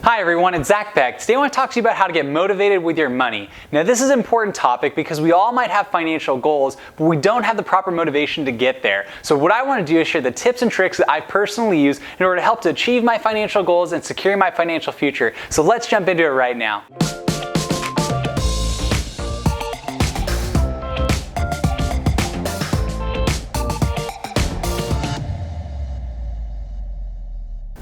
Hi everyone, it's Zach Beck. Today I want to talk to you about how to get motivated with your money. Now this is an important topic because we all might have financial goals, but we don't have the proper motivation to get there. So what I want to do is share the tips and tricks that I personally use in order to help to achieve my financial goals and secure my financial future. So let's jump into it right now.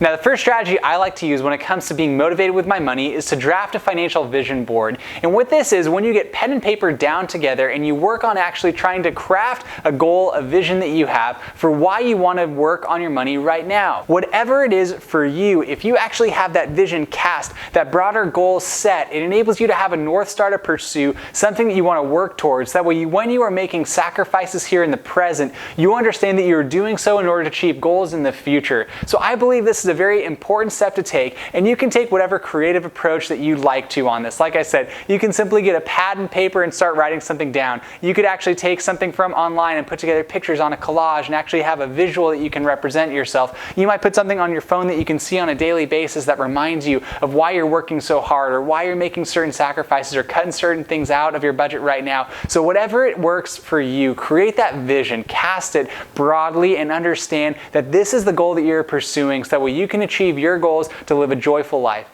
Now, the first strategy I like to use when it comes to being motivated with my money is to draft a financial vision board. And what this is, when you get pen and paper down together and you work on actually trying to craft a goal, a vision that you have for why you want to work on your money right now. Whatever it is for you, if you actually have that vision cast, that broader goal set, it enables you to have a North Star to pursue, something that you want to work towards. That way, when you are making sacrifices here in the present, you understand that you're doing so in order to achieve goals in the future. So I believe this is a very important step to take, and you can take whatever creative approach that you'd like to on this. Like I said, you can simply get a pad and paper and start writing something down. You could actually take something from online and put together pictures on a collage and actually have a visual that you can represent yourself. You might put something on your phone that you can see on a daily basis that reminds you of why you're working so hard or why you're making certain sacrifices or cutting certain things out of your budget right now. So whatever it works for you, create that vision, cast it broadly, and understand that this is the goal that you're pursuing, so that way you can achieve your goals to live a joyful life.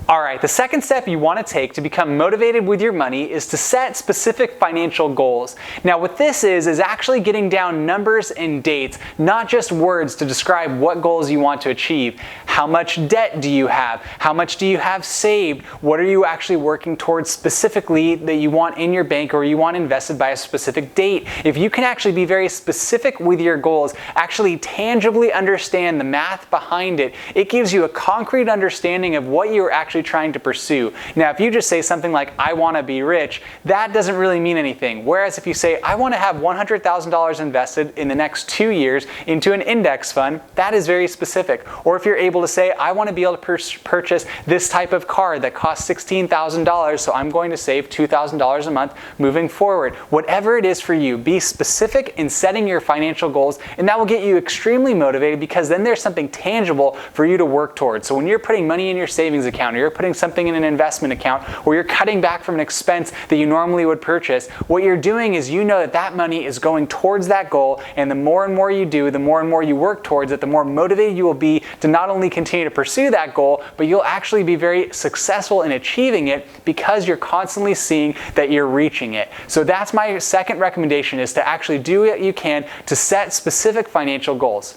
Alright, the second step you want to take to become motivated with your money is to set specific financial goals. Now what this is actually getting down numbers and dates, not just words to describe what goals you want to achieve. How much debt do you have? How much do you have saved? What are you actually working towards specifically that you want in your bank or you want invested by a specific date? If you can actually be very specific with your goals, actually tangibly understand the math behind it, it gives you a concrete understanding of what you're actually trying to pursue. Now, if you just say something like, I want to be rich, that doesn't really mean anything. Whereas if you say, I want to have $100,000 invested in the next 2 years into an index fund, that is very specific. Or if you're able to say, I want to be able to purchase this type of car that costs $16,000, so I'm going to save $2,000 a month moving forward. Whatever it is for you, be specific in setting your financial goals, and that will get you extremely motivated because then there's something tangible for you to work towards. So when you're putting money in your savings account, or you're putting something in an investment account, or you're cutting back from an expense that you normally would purchase, what you're doing is you know that that money is going towards that goal, and the more and more you do, the more and more you work towards it, the more motivated you will be to not only continue to pursue that goal, but you'll actually be very successful in achieving it because you're constantly seeing that you're reaching it. So that's my second recommendation, is to actually do what you can to set specific financial goals.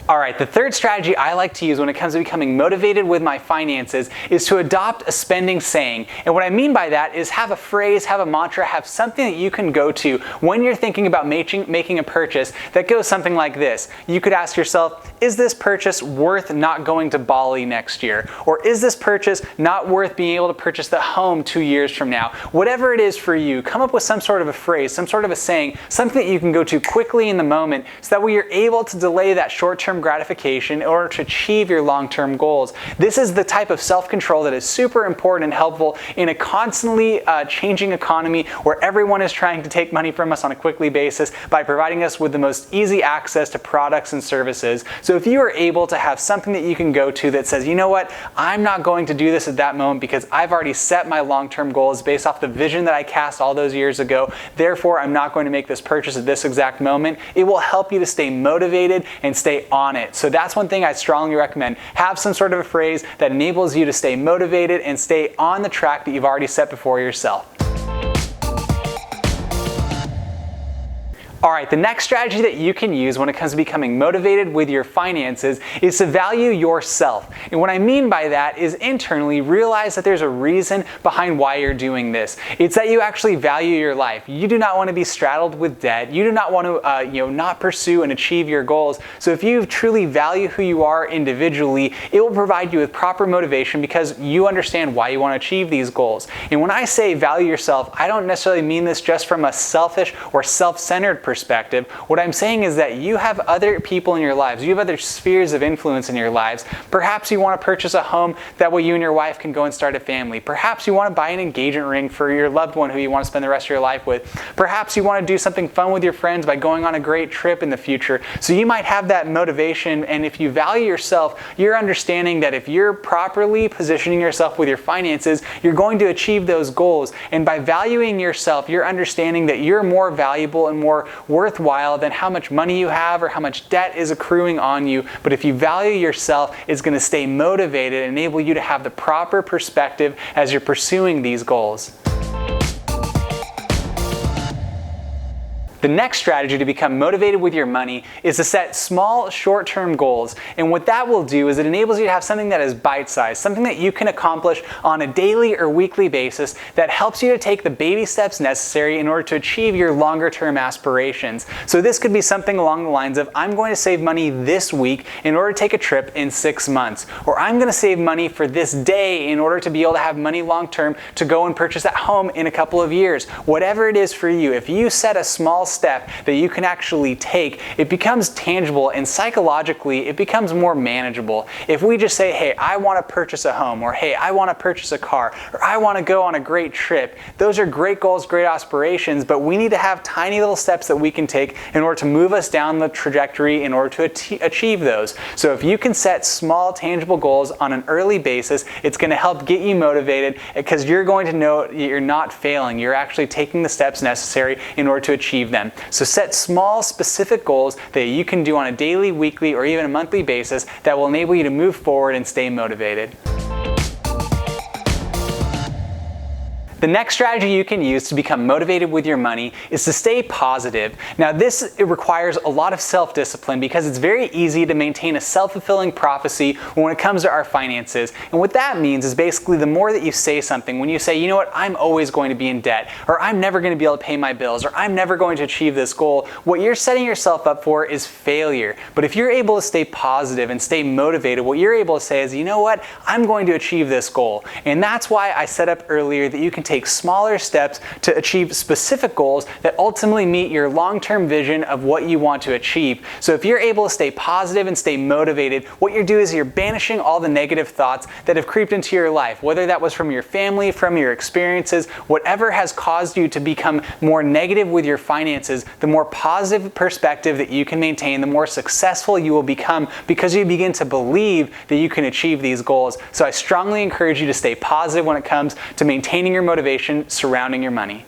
Alright, the third strategy I like to use when it comes to becoming motivated with my finances is to adopt a spending saying. And what I mean by that is have a phrase, have a mantra, have something that you can go to when you're thinking about making a purchase that goes something like this. You could ask yourself, is this purchase worth not going to Bali next year? Or is this purchase not worth being able to purchase the home 2 years from now? Whatever it is for you, come up with some sort of a phrase, some sort of a saying, something that you can go to quickly in the moment so that way you're able to delay that short-term gratification in order to achieve your long-term goals. This is the type of self-control that is super important and helpful in a constantly changing economy where everyone is trying to take money from us on a quickly basis by providing us with the most easy access to products and services. So if you are able to have something that you can go to that says, you know what, I'm not going to do this at that moment because I've already set my long-term goals based off the vision that I cast all those years ago, therefore I'm not going to make this purchase at this exact moment, it will help you to stay motivated and stay on it. So that's one thing I strongly recommend. Have some sort of a phrase that enables you to stay motivated and stay on the track that you've already set before yourself. Alright, the next strategy that you can use when it comes to becoming motivated with your finances is to value yourself. And what I mean by that is internally realize that there's a reason behind why you're doing this. It's that you actually value your life. You do not want to be straddled with debt. You do not want to not pursue and achieve your goals. So if you truly value who you are individually, it will provide you with proper motivation because you understand why you want to achieve these goals. And when I say value yourself, I don't necessarily mean this just from a selfish or self-centered perspective. perspective, what I'm saying is that you have other people in your lives, you have other spheres of influence in your lives. Perhaps you want to purchase a home, that way you and your wife can go and start a family. Perhaps you want to buy an engagement ring for your loved one who you want to spend the rest of your life with. Perhaps you want to do something fun with your friends by going on a great trip in the future. So you might have that motivation, and if you value yourself, you're understanding that if you're properly positioning yourself with your finances, you're going to achieve those goals. And by valuing yourself, you're understanding that you're more valuable and more worthwhile than how much money you have or how much debt is accruing on you. But if you value yourself, it's going to stay motivated and enable you to have the proper perspective as you're pursuing these goals. The next strategy to become motivated with your money is to set small, short-term goals. And what that will do is it enables you to have something that is bite-sized, something that you can accomplish on a daily or weekly basis that helps you to take the baby steps necessary in order to achieve your longer-term aspirations. So this could be something along the lines of, I'm going to save money this week in order to take a trip in 6 months. Or I'm going to save money for this day in order to be able to have money long-term to go and purchase that home in a couple of years. Whatever it is for you, if you set a small step that you can actually take, it becomes tangible, and psychologically it becomes more manageable. If we just say, hey, I want to purchase a home, or hey, I want to purchase a car, or I want to go on a great trip, those are great goals, great aspirations, but we need to have tiny little steps that we can take in order to move us down the trajectory in order to achieve those. So if you can set small, tangible goals on an early basis, it's going to help get you motivated, because you're going to know you're not failing. You're actually taking the steps necessary in order to achieve them. So set small, specific goals that you can do on a daily, weekly, or even a monthly basis that will enable you to move forward and stay motivated. The next strategy you can use to become motivated with your money is to stay positive. Now it requires a lot of self-discipline, because it's very easy to maintain a self-fulfilling prophecy when it comes to our finances. And what that means is basically the more that you say something, when you say, you know what, I'm always going to be in debt, or I'm never going to be able to pay my bills, or I'm never going to achieve this goal, what you're setting yourself up for is failure. But if you're able to stay positive and stay motivated, what you're able to say is, you know what, I'm going to achieve this goal. And that's why I set up earlier that you can take smaller steps to achieve specific goals that ultimately meet your long-term vision of what you want to achieve. So if you're able to stay positive and stay motivated, what you're doing is you're banishing all the negative thoughts that have creeped into your life, whether that was from your family, from your experiences, whatever has caused you to become more negative with your finances. The more positive perspective that you can maintain, the more successful you will become, because you begin to believe that you can achieve these goals. So I strongly encourage you to stay positive when it comes to maintaining your motivation surrounding your money.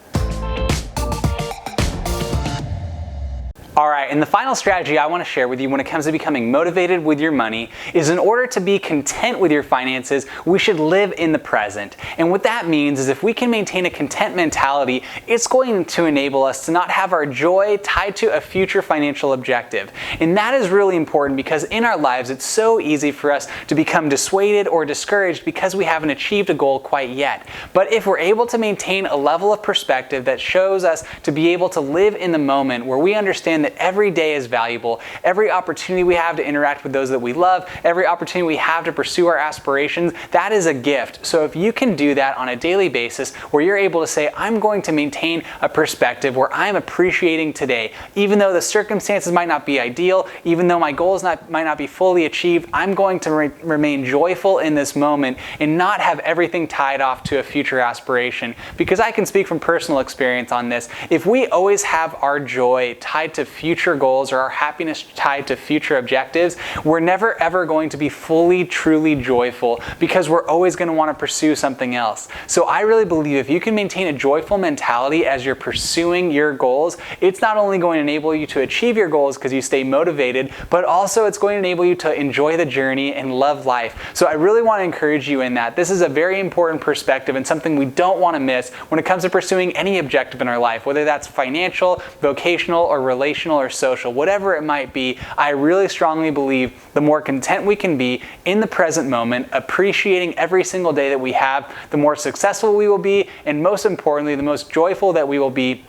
Alright, and the final strategy I want to share with you when it comes to becoming motivated with your money is, in order to be content with your finances, we should live in the present. And what that means is, if we can maintain a content mentality, it's going to enable us to not have our joy tied to a future financial objective. And that is really important, because in our lives it's so easy for us to become dissuaded or discouraged because we haven't achieved a goal quite yet. But if we're able to maintain a level of perspective that shows us to be able to live in the moment, where we understand that every day is valuable, every opportunity we have to interact with those that we love, every opportunity we have to pursue our aspirations, that is a gift. So if you can do that on a daily basis, where you're able to say, I'm going to maintain a perspective where I'm appreciating today, even though the circumstances might not be ideal, even though my goals might not be fully achieved, I'm going to remain joyful in this moment and not have everything tied off to a future aspiration. Because I can speak from personal experience on this. If we always have our joy tied to future goals, or our happiness tied to future objectives, we're never ever going to be fully, truly joyful, because we're always going to want to pursue something else. So I really believe if you can maintain a joyful mentality as you're pursuing your goals, it's not only going to enable you to achieve your goals because you stay motivated, but also it's going to enable you to enjoy the journey and love life. So I really want to encourage you in that. This is a very important perspective, and something we don't want to miss when it comes to pursuing any objective in our life, whether that's financial, vocational, or relational, or social, whatever it might be. I really strongly believe the more content we can be in the present moment, appreciating every single day that we have, the more successful we will be, and most importantly, the most joyful that we will be,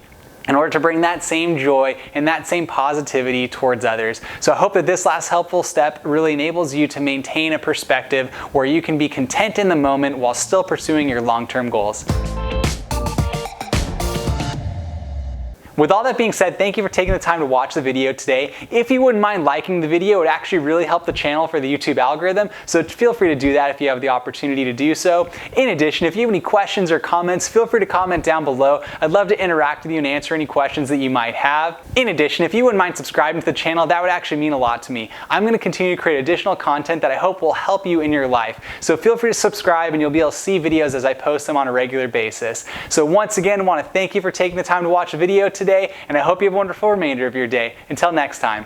in order to bring that same joy and that same positivity towards others. So I hope that this last helpful step really enables you to maintain a perspective where you can be content in the moment while still pursuing your long-term goals. With all that being said, thank you for taking the time to watch the video today. If you wouldn't mind liking the video, it would actually really help the channel for the YouTube algorithm, so feel free to do that if you have the opportunity to do so. In addition, if you have any questions or comments, feel free to comment down below. I'd love to interact with you and answer any questions that you might have. In addition, if you wouldn't mind subscribing to the channel, that would actually mean a lot to me. I'm going to continue to create additional content that I hope will help you in your life. So feel free to subscribe and you'll be able to see videos as I post them on a regular basis. So once again, I want to thank you for taking the time to watch the video today, and I hope you have a wonderful remainder of your day. Until next time.